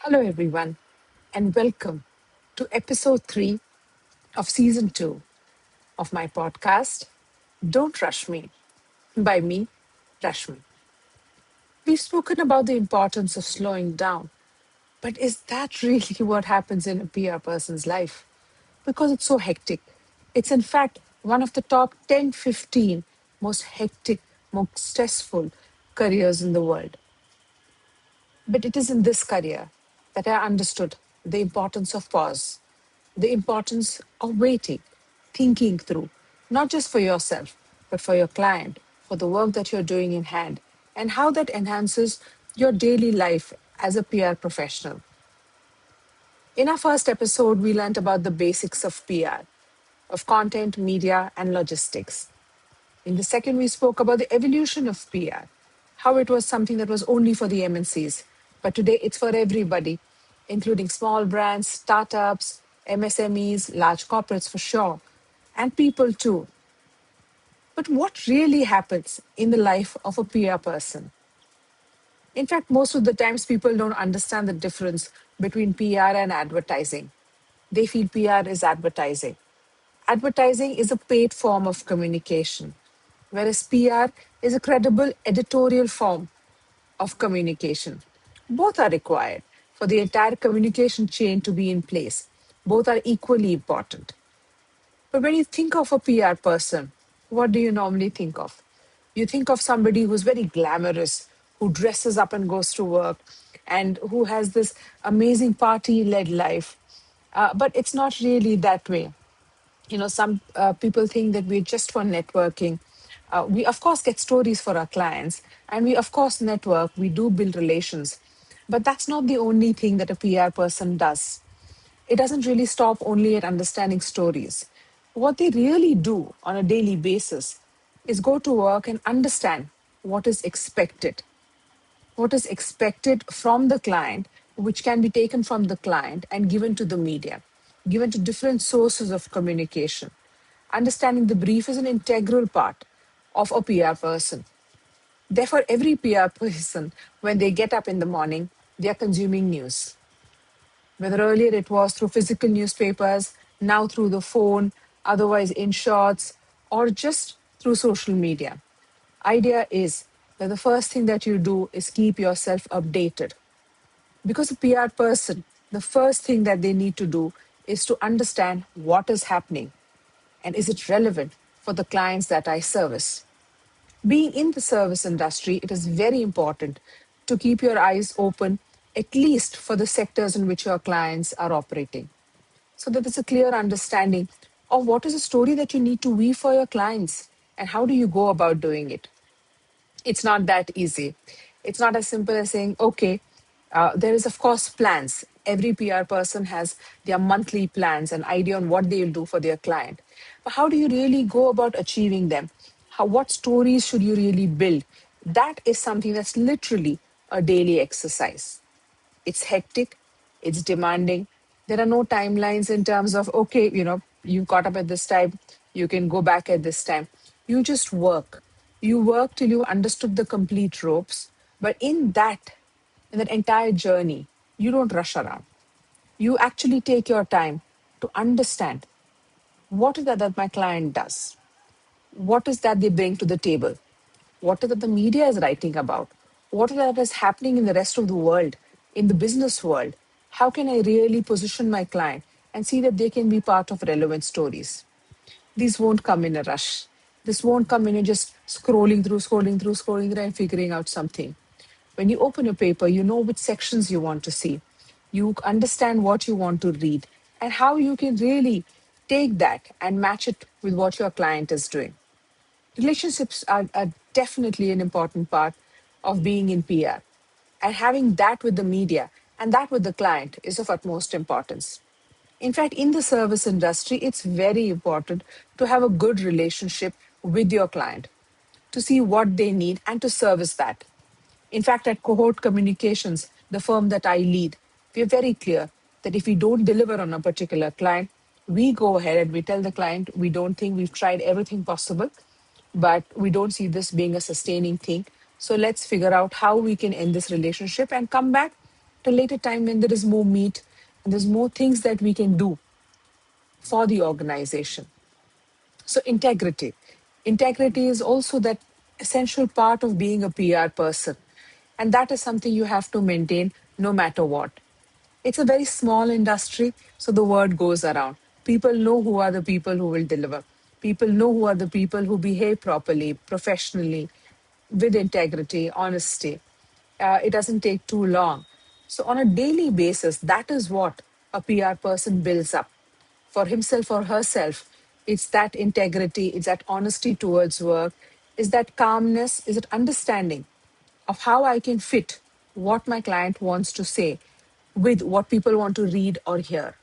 Hello, everyone, and welcome to episode 3 of season 2 of my podcast, Don't Rush Me, by me, Rashmi. We've spoken about the importance of slowing down, but is that really what happens in a PR person's life? Because it's so hectic. It's, in fact, one of the top 10, 15 most hectic, most stressful careers in the world. But it is in this career that I understood the importance of pause, the importance of waiting, thinking through, not just for yourself, but for your client, for the work that you're doing in hand, and how that enhances your daily life as a PR professional. In our first episode, we learned about the basics of PR, of content, media, and logistics. In the second, we spoke about the evolution of PR, how it was something that was only for the MNCs, but today it's for everybody, including small brands, startups, MSMEs, large corporates for sure, and people too. But what really happens in the life of a PR person? In fact, most of the times people don't understand the difference between PR and advertising. They feel PR is advertising. Advertising is a paid form of communication, whereas PR is a credible editorial form of communication. Both are required for the entire communication chain to be in place. Both are equally important. But when you think of a PR person, what do you normally think of? You think of somebody who's very glamorous, who dresses up and goes to work, and who has this amazing party led life. But it's not really that way. Some people think that we're just for networking. We of course get stories for our clients, and we of course network, we do build relations, but that's not the only thing that a PR person does. It doesn't really stop only at understanding stories. What they really do on a daily basis is go to work and understand what is expected, what is expected from the client, which can be taken from the client and given to the media, given to different sources of communication. Understanding the brief is an integral part of a PR person. Therefore, every PR person, when they get up in the morning, they are consuming news. Whether earlier it was through physical newspapers, now through the phone, otherwise in shorts, or just through social media. Idea is that the first thing that you do is keep yourself updated. Because a PR person, the first thing that they need to do is to understand what is happening and is it relevant for the clients that I service. Being in the service industry, it is very important to keep your eyes open, at least for the sectors in which your clients are operating, so that there's a clear understanding of what is the story that you need to weave for your clients and how do you go about doing it. It's not that easy. It's not as simple as saying, okay, there is, of course, plans. Every PR person has their monthly plans, an idea on what they'll do for their client. But how do you really go about achieving them? What stories should you really build? That is something that's literally a daily exercise. It's hectic, it's demanding. There are no timelines in terms of, okay, you got up at this time, you can go back at this time. You just work. You work till you understood the complete ropes. But in that entire journey, you don't rush around. You actually take your time to understand what is that my client does? What is that they bring to the table? What is that the media is writing about? What is that is happening in the rest of the world, in the business world? How can I really position my client and see that they can be part of relevant stories? These won't come in a rush. This won't come in just scrolling through, and figuring out something. When you open a paper, you know which sections you want to see. You understand what you want to read and how you can really take that and match it with what your client is doing. Relationships are definitely an important part of being in PR. And having that with the media and that with the client is of utmost importance. In fact, in the service industry, it's very important to have a good relationship with your client, to see what they need and to service that. In fact, at Cohort Communications, the firm that I lead, we are very clear that if we don't deliver on a particular client, we go ahead and we tell the client we don't think we've tried everything possible, but we don't see this being a sustaining thing. So let's figure out how we can end this relationship and come back at a later time when there is more meat and there's more things that we can do for the organization. So, integrity. Integrity is also that essential part of being a PR person. And that is something you have to maintain no matter what. It's a very small industry, so the word goes around. People know who are the people who will deliver. People know who are the people who behave properly, professionally, with integrity, honesty. It doesn't take too long. So, on a daily basis, that is what a PR person builds up for himself or herself. It's that integrity, it's that honesty towards work, is that calmness, is it understanding of how I can fit what my client wants to say with what people want to read or hear.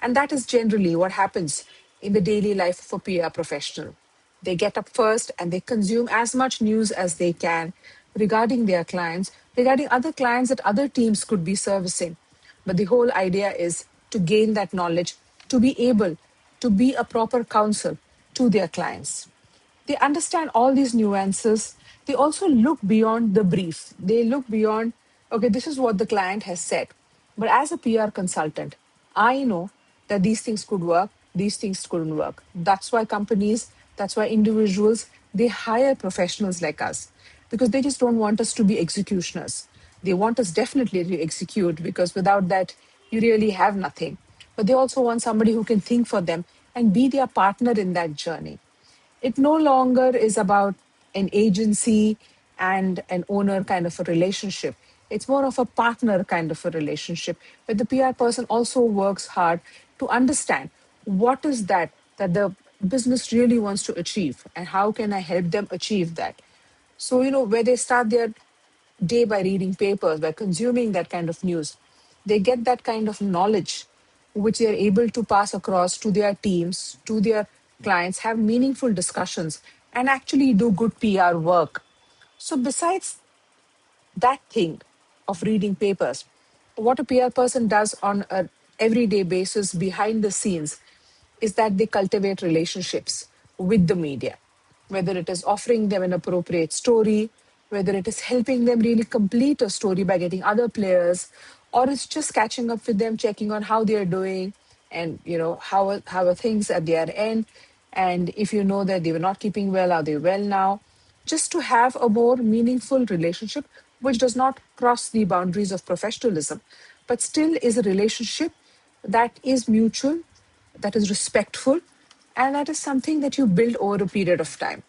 And that is generally what happens in the daily life of a PR professional. They get up first and they consume as much news as they can regarding their clients, regarding other clients that other teams could be servicing. But the whole idea is to gain that knowledge, to be able to be a proper counsel to their clients. They understand all these nuances. They also look beyond the brief. They look beyond, okay, this is what the client has said. But as a PR consultant, I know that these things could work, these things couldn't work. That's why companies, that's why individuals, they hire professionals like us because they just don't want us to be executioners. They want us definitely to execute because without that, you really have nothing. But they also want somebody who can think for them and be their partner in that journey. It no longer is about an agency and an owner kind of a relationship. It's more of a partner kind of a relationship where the PR person also works hard to understand what is that the business really wants to achieve and how can I help them achieve that. So, where they start their day by reading papers, by consuming that kind of news, they get that kind of knowledge which they're able to pass across to their teams, to their clients, have meaningful discussions, and actually do good PR work. So, besides that thing of reading papers, what a PR person does on a everyday basis behind the scenes is that they cultivate relationships with the media, whether it is offering them an appropriate story, whether it is helping them really complete a story by getting other players, or it's just catching up with them, checking on how they're doing, and how are things at their end, and if you know that they were not keeping well, are they well now? Just to have a more meaningful relationship, which does not cross the boundaries of professionalism, but still is a relationship that is mutual, that is respectful, and that is something that you build over a period of time,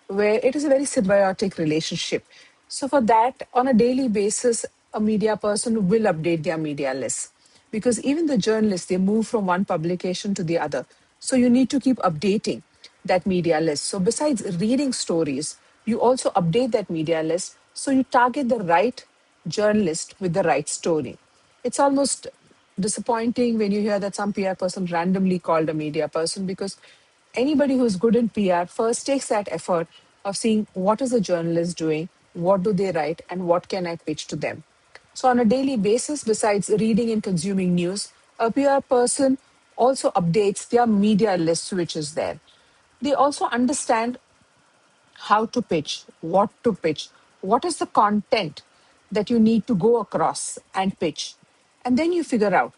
where it is a very symbiotic relationship. So, for that, on a daily basis, a media person will update their media list because even the journalists, they move from one publication to the other. So, you need to keep updating that media list. So, besides reading stories, you also update that media list so you target the right journalist with the right story. It's almost disappointing when you hear that some PR person randomly called a media person because anybody who's good in PR first takes that effort of seeing what is a journalist doing, what do they write, and what can I pitch to them. So, on a daily basis, besides reading and consuming news, a PR person also updates their media list, which is there. They also understand how to pitch, what is the content that you need to go across and pitch. And then you figure out,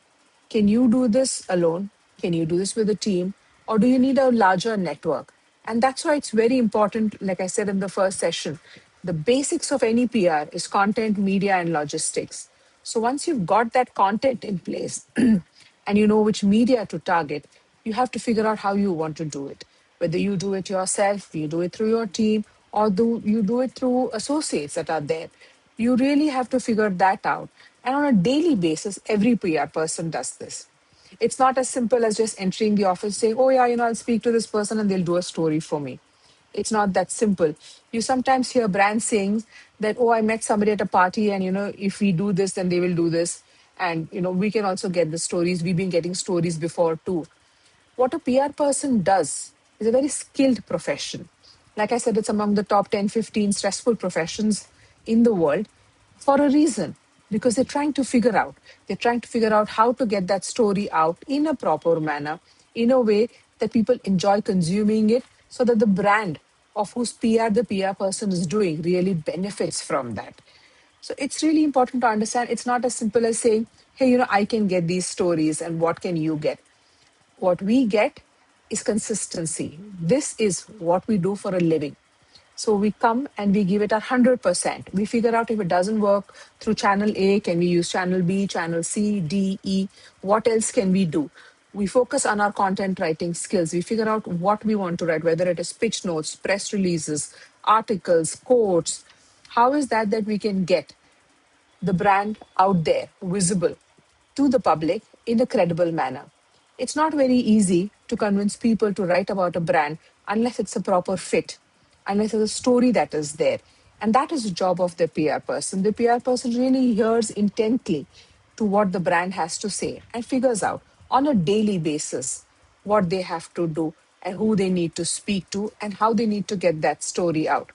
can you do this alone? Can you do this with a team? Or do you need a larger network? And that's why it's very important, like I said in the first session, the basics of any PR is content, media, and logistics. So once you've got that content in place and you know which media to target, you have to figure out how you want to do it. Whether you do it yourself, you do it through your team, or do you do it through associates that are there. You really have to figure that out. And on a daily basis, every PR person does this. It's not as simple as just entering the office saying, oh, yeah, I'll speak to this person and they'll do a story for me. It's not that simple. You sometimes hear brands saying that, oh, I met somebody at a party and, if we do this, then they will do this. And, we can also get the stories. We've been getting stories before too. What a PR person does is a very skilled profession. Like I said, it's among the top 10, 15 stressful professions in the world for a reason, because they're trying to figure out how to get that story out in a proper manner, in a way that people enjoy consuming it, so that the brand of whose PR the PR person is doing really benefits from that. So it's really important to understand it's not as simple as saying, hey, I can get these stories and what can you get? What we get is consistency. This is what we do for a living. So we come and we give it 100%. We figure out if it doesn't work through channel A, can we use channel B, channel C, D, E? What else can we do? We focus on our content writing skills. We figure out what we want to write, whether it is pitch notes, press releases, articles, quotes. How is that we can get the brand out there, visible to the public in a credible manner? It's not very easy to convince people to write about a brand unless it's a proper fit, unless there's a story that is there. And that is the job of the PR person. The PR person really hears intently to what the brand has to say and figures out on a daily basis what they have to do and who they need to speak to and how they need to get that story out.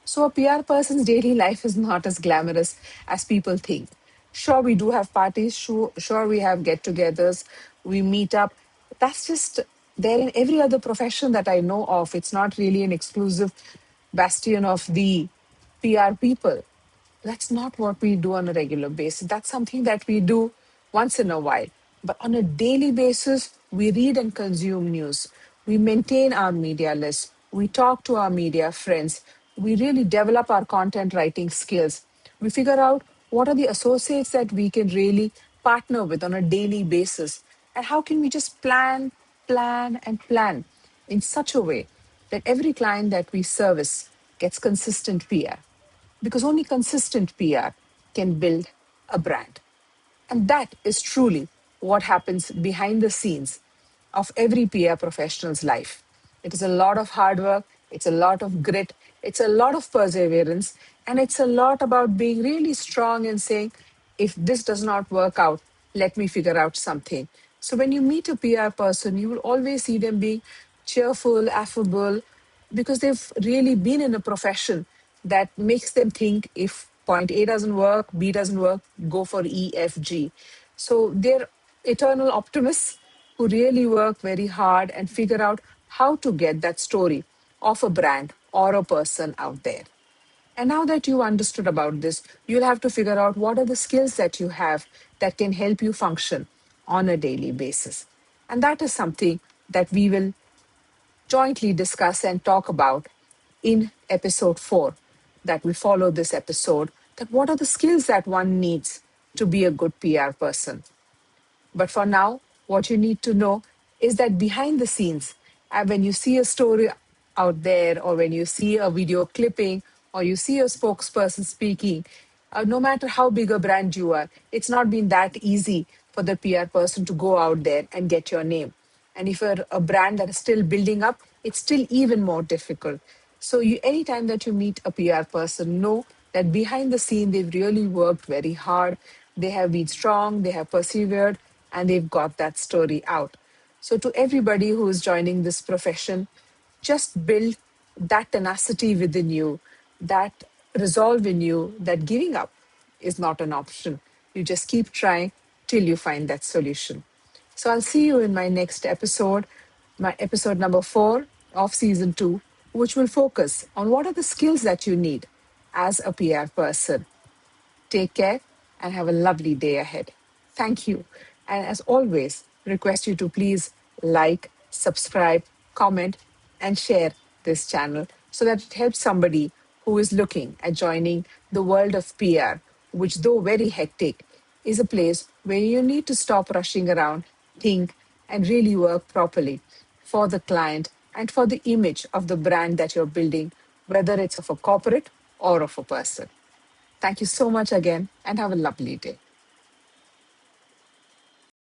So, a PR person's daily life is not as glamorous as people think. Sure, we do have parties, sure we have get togethers, we meet up. That's just there in every other profession that I know of. It's not really an exclusive bastion of the PR people. That's not what we do on a regular basis. That's something that we do once in a while. But on a daily basis, we read and consume news. We maintain our media list. We talk to our media friends. We really develop our content writing skills. We figure out what are the associates that we can really partner with on a daily basis. And how can we just plan in such a way that every client that we service gets consistent PR, because only consistent PR can build a brand. And that is truly what happens behind the scenes of every PR professional's life. It is a lot of hard work, it's a lot of grit, it's a lot of perseverance, and it's a lot about being really strong and saying, if this does not work out, let me figure out something. So when you meet a PR person, you will always see them being cheerful, affable, because they've really been in a profession that makes them think if point A doesn't work, B doesn't work, go for E, F, G. So they're eternal optimists who really work very hard and figure out how to get that story of a brand or a person out there. And now that you understood about this, you'll have to figure out what are the skills that you have that can help you function on a daily basis. And that is something that we will jointly discuss and talk about in episode 4 that will follow this episode, that what are the skills that one needs to be a good PR person. But for now, what you need to know is that behind the scenes, when you see a story out there, or when you see a video clipping, or you see a spokesperson speaking, no matter how big a brand you are, it's not been that easy for the PR person to go out there and get your name. And if you're a brand that is still building up, it's still even more difficult. So anytime that you meet a PR person, know that behind the scene, they've really worked very hard. They have been strong, they have persevered, and they've got that story out. So to everybody who is joining this profession, just build that tenacity within you, that resolve in you, that giving up is not an option. You just keep trying till you find that solution. So I'll see you in my next episode, my episode number 4 of season 2, which will focus on what are the skills that you need as a PR person. Take care and have a lovely day ahead. Thank you. And as always, request you to please like, subscribe, comment, and share this channel so that it helps somebody who is looking at joining the world of PR, which, though very hectic, is a place where you need to stop rushing around, think, and really work properly for the client and for the image of the brand that you're building, whether it's of a corporate or of a person. Thank you so much again, and have a lovely day.